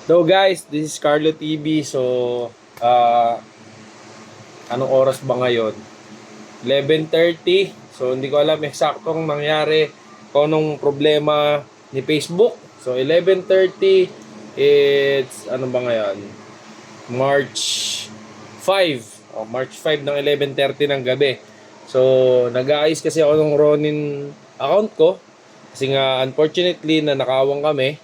So guys, this is Carlo TV. So, uh, anong oras ba ngayon? 11:30. So, hindi ko alam eksaktong nangyari kung anong problema ni Facebook. So, 11:30, it's, ano ba ngayon? March 5. March 5 ng 11:30 ng gabi. So, nag-aayos kasi ako ng Ronin account ko. Kasi nga, unfortunately, na nakawang kami.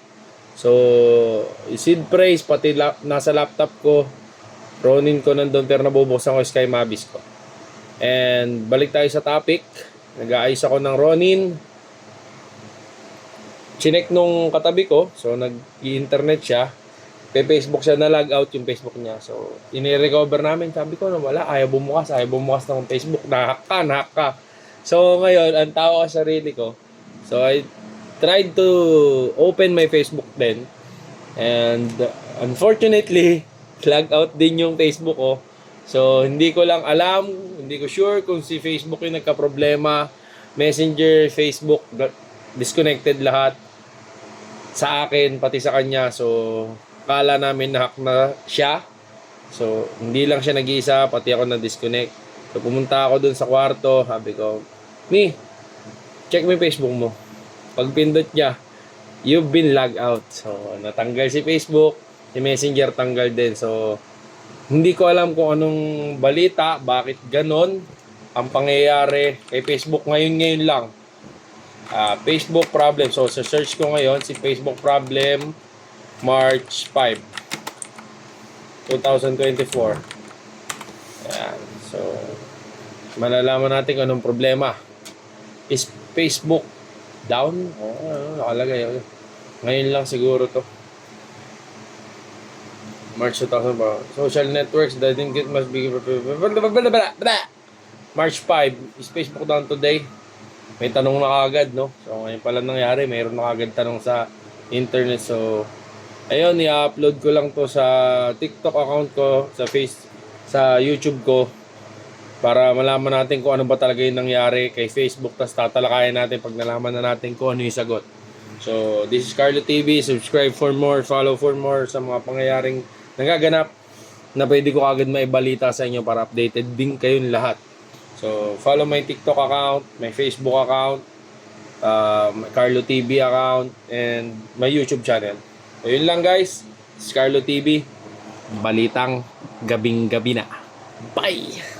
So, seed praise, pati nasa laptop ko, Ronin ko nandun, pero nabubuksan ko Sky Mabis ko. And balik tayo sa topic. Nag-aayos ako ng Ronin. Chinek nung katabi ko, so nag-i-internet siya. Facebook siya, na-log out yung Facebook niya. So, ini-recover namin. Sabi ko na wala, ayaw bumukas ng Facebook. Nahack ka. So, ngayon, ang tao ko sa sarili ko. So, I tried to open my Facebook then. And unfortunately, log out din yung Facebook ko. So, hindi ko lang alam, hindi ko sure kung si Facebook yung nagka-problema. Messenger, Facebook, disconnected lahat sa akin, pati sa kanya. So, kala namin na-hack na siya. So, hindi lang siya nag-iisa, pati ako na-disconnect. So, pumunta ako dun sa kwarto, sabi ko, Mi, check mo yung Facebook mo. Pag pindot niya, you've been logged out. So, natanggal si Facebook, si Messenger tanggal din. So, hindi ko alam kung anong balita, bakit ganon ang pangyayari kay Facebook ngayon lang. Facebook problem. So, sa search ko ngayon, si Facebook problem, March 5, 2024. Ayan. So, malalaman natin kung anong problema. Is Facebook down? Nakalagay. Ngayon lang siguro to. March 2004. Social networks that didn't get must be... March 5. Is Facebook down today? May tanong na kagad, no? So, ngayon pala nangyari. Mayroon na kagad tanong sa internet. So, ayun, i-upload ko lang to sa TikTok account ko, sa YouTube ko, para malaman natin kung ano ba talaga yung nangyari kay Facebook. Tapos tatalakayan natin pag nalaman na natin kung ano yung sagot. So, this is Carlo TV. Subscribe for more, follow for more sa mga pangyayaring nagaganap na pwede ko agad maibalita sa inyo para updated din kayong lahat. So, follow my TikTok account, my Facebook account, my Carlo TV account, and my YouTube channel. So, yun lang guys. This is Carlo TV. Balitang gabing-gabi na. Bye!